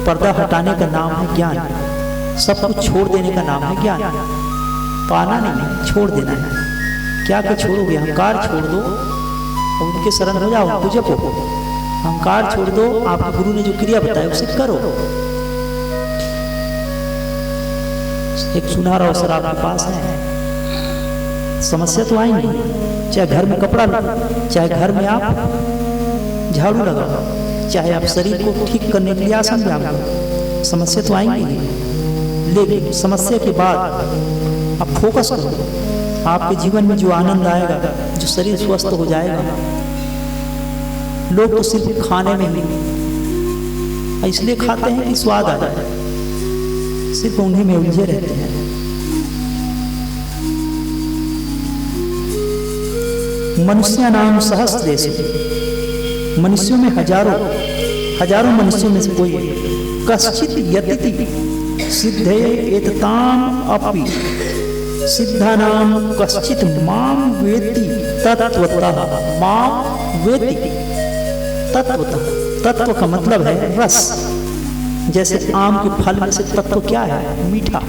पर्दा हटाने का नाम है ज्ञान, सब कुछ छोड़ देने का नाम है ज्ञान। पाना नहीं है, छोड़ देना है। क्या क्या छोड़ोगे? अहंकार छोड़ दो और उनके शरण हो जाओ, उनको जपो। अहंकार छोड़ दो, आपके गुरु ने जो क्रिया बताई उसे करो। एक सुनहरा अवसर आपके पास है। समस्या तो आएंगी, चाहे घर में कपड़ा लो, चाहे घर में आप झाड़ू लगाओ, चाहे आप शरीर को ठीक करने के लिए आसन व्यायाम करो, समस्या तो आएंगी। लेकिन समस्या के बाद आप फोकस करो। आपके जीवन में जो आनंद आएगा, जो शरीर स्वस्थ हो जाएगा। लोग तो सिर्फ खाने में ही इसलिए खाते हैं कि स्वाद आ जाए, सिर्फ उन्हीं में उलझे रहते हैं। मनुष्य नाम सहस्रेषु, मनुष्यों में हजारों मनुष्यों में से कोई कश्चित यतिति सिद्धे एतताम अपि सिद्धानाम कश्चित माम वेति तत्वतः। माम वेति तत्वतः, तत्व का मतलब है रस। जैसे आम के फल में से तत्व क्या है? मीठा।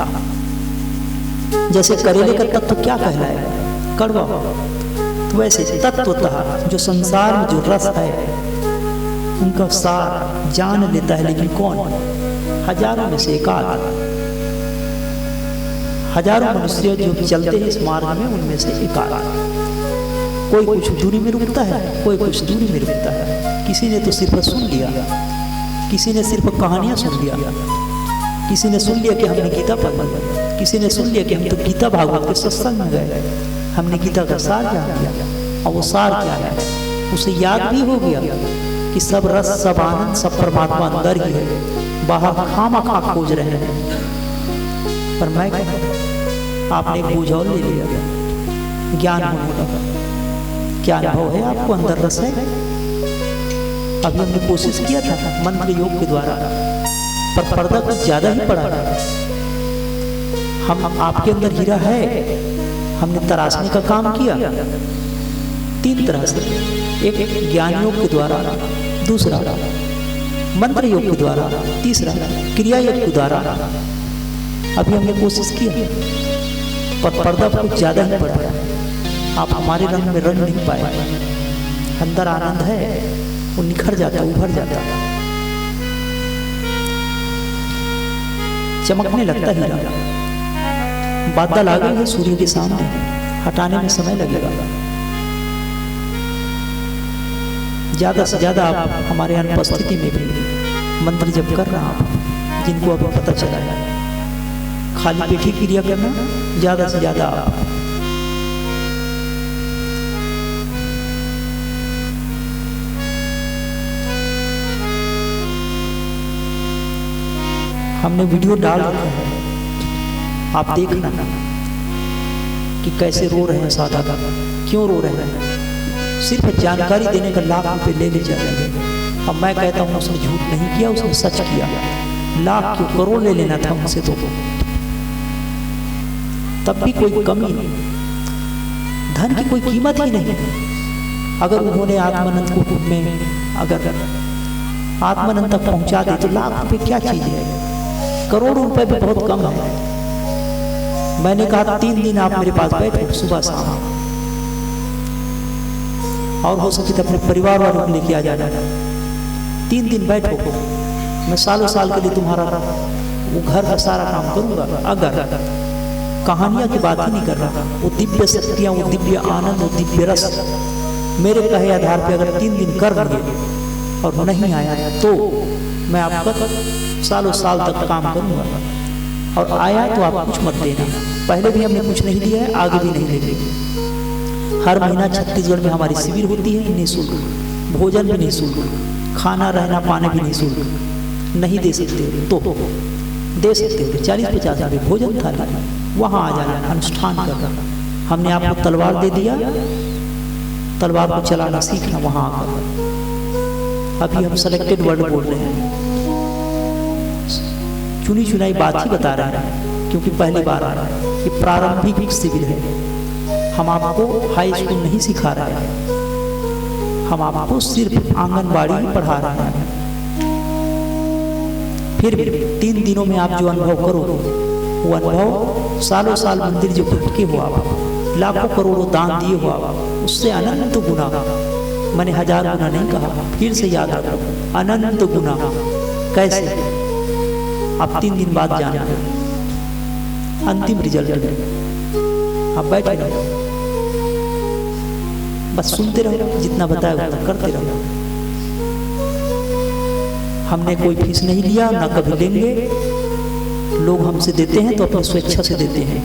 जैसे करेले का तत्व क्या कहलाएगा? कड़वा। तो वैसे तत्वतः जो संसार में जो रस है उनका सार जान लेता है। लेकिन कौन? हजारों में से एकाध। हजारों मनुष्य जो चलते हैं इस मार्ग में, उनमें से एकाध। कोई कुछ दूरी में रुकता है, कोई कुछ दूरी में रुकता है। किसी ने तो सिर्फ सुन लिया, किसी ने सिर्फ कहानियां सुन लिया, किसी ने सुन लिया कि हमने गीता पढ़ी, किसी ने सुन लिया कि हम तो गीता भागवत के सत्संग में गए, हमने गीता का सार जान लिया। और वो सार क्या है? उसे याद भी हो गया कि सब रस, सब आनंद, सब परमात्मा अंदर ही है, बाहर खामखा खोज रहे हैं। पर मैं आपने एक बोझ और ले लिया, ज्ञान होने लगा। क्या अनुभव है आपको? अंदर रस है। अभी हमने कोशिश किया था मंत्र योग के द्वारा, पर पर्दा कुछ ज्यादा ही पड़ा था। हम आपके अंदर हीरा है, हमने तराशने का काम किया 3 तरह से। एक ज्ञान योग के द्वारा, दूसरा मंत्र योग के द्वारा, तीसरा क्रिया योग के द्वारा। अभी हमने कोशिश किया पर पर्दा कुछ ज्यादा ही पड़ा। आप हमारे रंग में रंग नहीं पाए। अंदर आनंद है, वो निखर जाता, उभर जाता, चमकने लगता हीरा। बादल आ गए हैं सूर्य के सामने, हटाने में समय लगेगा। ज्यादा से ज्यादा आप हमारे अनुपस्थिति में भी मंत्र जप करना। आप जिनको अभी पता चला है, खाली पेट ही क्रिया करना, ज्यादा से ज्यादा आप। हमने वीडियो डाल रखा है, आप देखना कि कैसे रो रहे हैं साधक, क्यों रो रहे हैं। सिर्फ जानकारी देने का लाख रुपए ले जाएंगे। अब मैं कहता हूँ उसने झूठ नहीं किया, उसने सच किया। लाख क्यों, करोड़ ले लेना था मुझसे तो, तब भी कोई कमी नहीं। धन की कोई कीमत ही नहीं। अगर उन्होंने आत्मानंद को में अगर आत्मानंद तक पहुंचा दे तो लाख रुपए क्या चीज है? करोड़ों रुपए भी बहुत कम है। मैंने कहा 3 दिन आप मेरे पास बैठो, सुबह शाम, और हो सके तो अपने परिवार वालों को लेके आ जाना। 3 दिन बैठो, मैं सालों साल के लिए तुम्हारा वो घर का सारा काम करूंगा। अगर कहानियां की बात ही नहीं कर रहा, वो दिव्य शक्तियां, वो दिव्य आनंद, वो दिव्य रस मेरे कहे आधार पे अगर 3 दिन कर लिए और नहीं आया तो मैं आपका सालों साल तक काम करूंगा। और आया तो आप कुछ मत देना। पहले भी हमने कुछ नहीं दिया है, आगे भी नहीं देंगे। हर महीना छत्तीसगढ़ में हमारी शिविर होती है निःशुल्क, भोजन भी निःशुल्क, खाना रहना पानी भी निःशुल्क। नहीं दे सकते तो दे सकते थे 40-50 रुपये भोजन थाली, वहाँ आ जाना, अनुष्ठान करना। हमने आपको तलवार दे दिया, तलवार को चलाना सीखना वहाँ आकर। अभी हम सेलेक्टेड वर्ड बोल रहे हैं, चुनी चुनाई बात ही बता रहे हैं, क्योंकि पहली बार आ रहा है। ये प्रारंभिक शिविर है, हम आपको हाई स्कूल नहीं सिखा रहे हैं, हम आपको सिर्फ आंगनबाड़ी ही पढ़ा रहे हैं। फिर भी 3 दिनों में आप जो अनुभव करोगे वो अनुभव सालों साल मंदिर जो भटके हो आप, लाखों करोड़ों दान दिए हो आप, उससे अनंत गुना, मैंने 1000 गुना नहीं कहा, फिर से याद रखो, अनंत गुना। कैसे? आप 3 दिन बाद जाना, अंतिम रिजल्ट में आप बैठे रहो, बस सुनते रहो, जितना बताया उतना करते रहो। हमने कोई फीस नहीं लिया, ना कभी लेंगे। लोग हमसे देते हैं तो अपनी स्वेच्छा से देते हैं,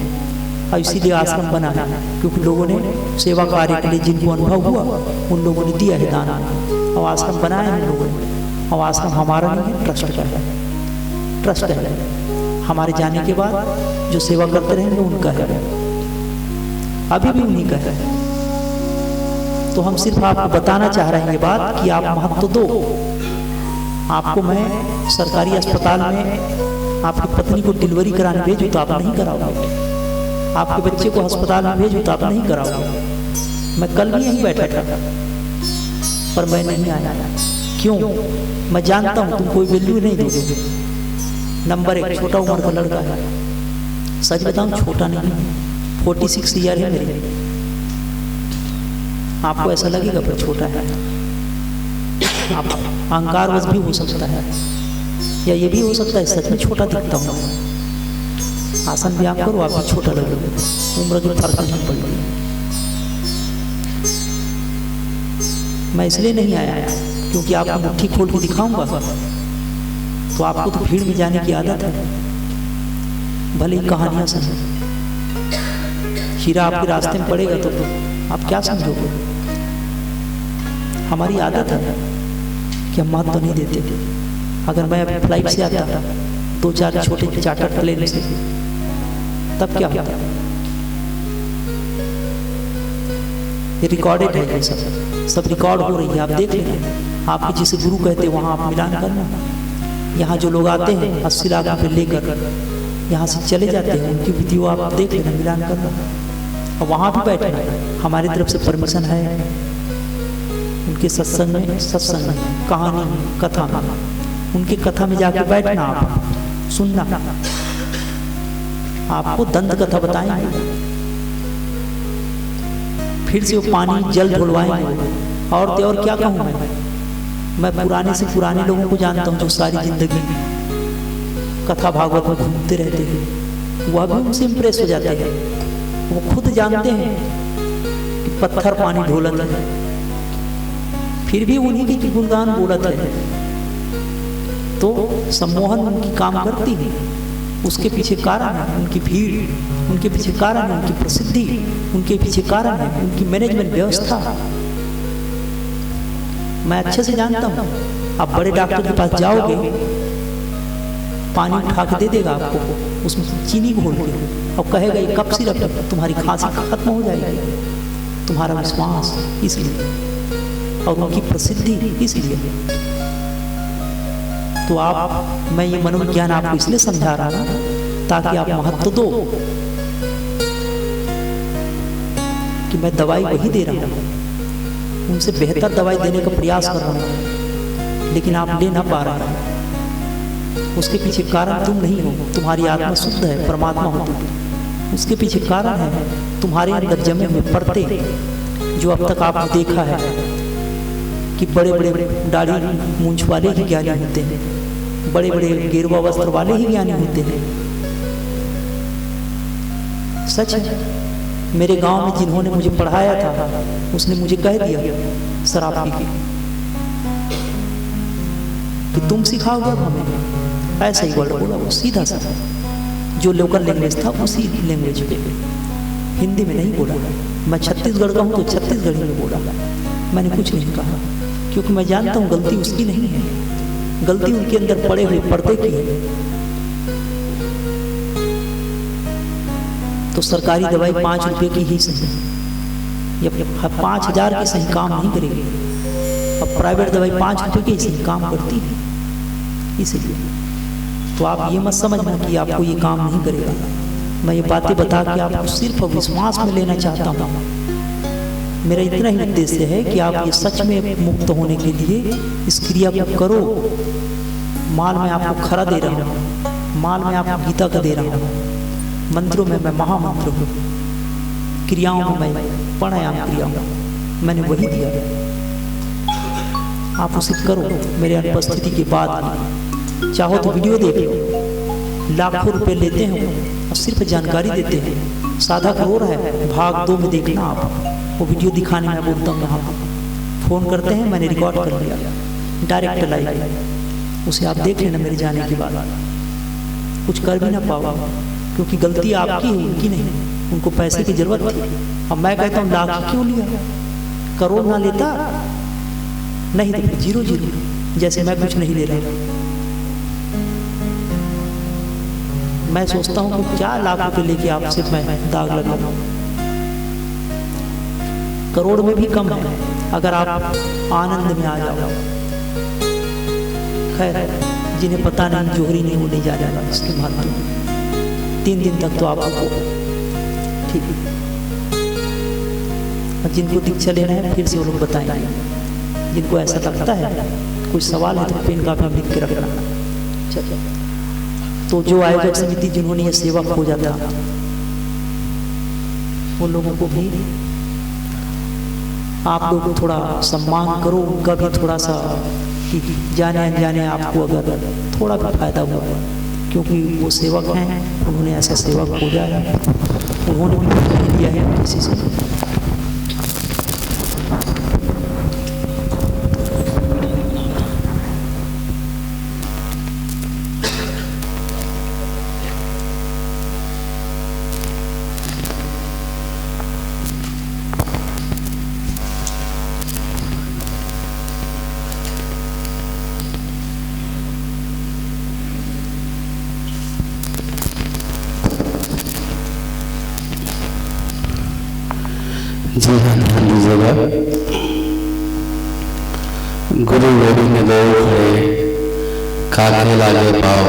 और इसीलिए आश्रम बना है, क्योंकि लोगों ने सेवा कार्य के लिए जिनको अनुभव हुआ उन लोगों ने दिया है दान, और आश्रम बनाया है लोगों ने। और आश्रम हमारा नहीं है, ट्रस्ट का है, ट्रस्ट है। हमारे जाने के बाद जो सेवा करते रहेंगे उनका है, अभी भी उन्हीं का है। तो हम सिर्फ आपको बताना चाह रहे हैं ये बात कि आप महत्व दो। आपको मैं सरकारी अस्पताल में आपकी पत्नी को डिलीवरी कराने भेजूँ तो आप नहीं कराओगे, आपके बच्चे को अस्पताल में भेजूँ तो आप नहीं कराओगे। मैं कल भी यहीं बैठा था, पर मैं नहीं आया। क्यों? मैं जानता हूँ तुम कोई वैल्यू नहीं दोगे। नंबर 1, छोटा उम्र का लड़का है, सच बताऊँ छोटा नहीं, 46 ईयर है मेरी। आपको ऐसा लगेगा पर छोटा है, आप अहंकारवश भी हो सकता है, या ये भी हो सकता है सच में छोटा दिखता हूँ। आसन व्यायाम करो, आपको छोटा लगेगा, उम्र की फर्क नहीं पड़ेगी। मैं इसलिए नहीं आया क्योंकि आपको मुट्ठी खोल के दिखाऊंगा तो आपको तो भीड़ में जाने की आदत है, भले ही कहानियां सुनो। हीरा आपके रास्ते में पड़ेगा तो आप क्या समझोगे? हमारी आदत है कि हम महत्व नहीं देते। अगर मैं अपनी फ्लाइट से आता 2-4 छोटे चार्टर प्लेन से, तब क्या होता? ये रिकॉर्डेड है, ये सब रिकॉर्ड हो रही है, आप देख लेंगे। आपके जिसे गुरु कहते हैं वहाँ आप मिलान करना। यहाँ जो लोग आते हैं 80 लाख रुपये लेकर यहाँ से चले जाते हैं, उनकी वीडियो आप देख लेना, मिलान करना, और वहाँ भी बैठना। हमारी तरफ से परमिशन है, उनके सत्संग में, कहानी में, कथा में, उनकी कथा में जाकर बैठना, आप सुनना, आपको दंत कथा बताएंगे, फिर से वो पानी जल ढुलवाएंगे। और क्या कहूँ मैं पुराने से पुराने लोगों को जानता हूँ जो सारी जिंदगी कथा भागवत में घूमते रहते हैं, वह भी उनसे इम्प्रेस हो जाते हैं। वो खुद जानते हैं कि पत्थर पानी ढोलत है, फिर भी उन्हीं की गुणगान बोलत है। तो सम्मोहन उनकी काम करती है, उसके पीछे कारण है उनकी भीड़, उनके पीछे कारण है उनकी प्रसिद्धि, उनके पीछे कारण है उनकी मैनेजमेंट व्यवस्था। मैं अच्छे से जानता हूँ। आप बड़े डॉक्टर के पास जाओगे, पानी उठा के दे देगा आपको, उसमें चीनी घोल के, और कहेगा ये कफ सिरप है, तुम्हारी खांसी खत्म हो जाएगी। तुम्हारा विश्वास इसलिए, और उनकी प्रसिद्धि इसलिए। तो आप, मैं ये मनोविज्ञान आपको इसलिए समझा रहा हूँ ताकि आप महत्व दो कि मैं दवाई वही दे रहा हूँ, उनसे बेहतर दवाई देने का प्रयास कर रहा हूँ, लेकिन आप ले ना पा रहे हैं। उसके पीछे कारण तुम नहीं हो, तुम्हारी आत्मा शुद्ध है, परमात्मा हो तुम। उसके पीछे कारण है तुम्हारे अंदर जमे हुए पर्दे, जो अब तक आपने देखा है कि बड़े बड़े दाढ़ी मूंछ वाले ही ज्ञानी होते हैं, बड़े बड़े गेरुआ वस्त्र वाले ही ज्ञानी होते हैं। सच है। मेरे गांव में जिन्होंने मुझे पढ़ाया था, उसने मुझे कह दिया शराब पी के कि तुम सिखाओगे अब हमें। ऐसा ही वर्ड बोला वो, सीधा साधा, जो लोकल लैंग्वेज था उसी लैंग्वेज पे, हिंदी में नहीं बोला। मैं छत्तीसगढ़ का हूँ तो छत्तीसगढ़ी में बोला, मैंने कुछ नहीं कहा, क्योंकि मैं जानता हूँ गलती उसकी नहीं है, गलती उनके अंदर पड़े हुए पर्दे की है। तो सरकारी दवाई 5 रुपए की ही सही, या 5000 की सही काम नहीं करेगी, अब प्राइवेट दवाई 5 रुपए की सही काम करती है। इसलिए तो आप ये मत समझना कि आपको ये काम नहीं करेगा। मैं ये बातें बता के आपको सिर्फ विश्वास में लेना चाहता हूँ। मेरा इतना ही उद्देश्य है कि आप ये सच में मुक्त होने के लिए इस क्रिया को करो, माल में आपको खरा दे रहा हूँ, माल में आपको गीता का दे रहा हूँ, मंत्रों में मैं महामंत्र हूँ, क्रियाओं में मैं प्राणायाम क्रिया हूँ, मैंने वही दिया। आप उसे करो मेरे अनुपस्थिति के बाद भी। चाहो तो वीडियो देख लो, लाखों रुपए लेते हैं और सिर्फ जानकारी देते हैं। साधक रो रहा है, भाग 2 में देखना आप, वो वीडियो दिखाने में बोलता हूँ यहाँ फ़ोन करते हैं, मैंने रिकॉर्ड कर लिया, डायरेक्ट लाइव, उसे आप देख लेना मेरे जाने के बाद। कुछ कर भी ना पाओ, क्योंकि गलती आपकी है, उनकी नहीं। उनको पैसे की जरूरत थी। अब मैं कहता हूँ लाख क्यों लिया, करोड़ ना लेता, नहीं तो 0-0, जैसे मैं कुछ नहीं ले रहा। मैं सोचता हूँ कि क्या लाख रुपए लेके आपसे मैं दाग लगाऊं। करोड़ में भी कम है अगर आप आनंद में आ जाओ। खैर, जिन्हें पता नहीं जोहरी नहीं, वो नहीं जा जाएगा इसके महत्व। 3 दिन तक तो आपको ठीक है। जिनको दीक्षा लेना है फिर से वो लोग बताएंगे। जिनको ऐसा लगता है कोई सवाल है तो पेन कापी लिख के रखना। चलो, तो जो आयोजक समिति जिन्होंने ये सेवा खोजा था, उन लोगों को भी आप लोग थोड़ा सम्मान करो, उनका भी थोड़ा सा, कि जाने अनजाने आपको अगर थोड़ा भी फायदा हुआ, क्योंकि वो सेवक हैं, उन्होंने ऐसा सेवा खोजा है, उन्होंने भी नहीं दिया है किसी से। जी हाँ, ध्यान दीजिएगा। गुरु गोविंद दो खड़े, काके लागे पाओ,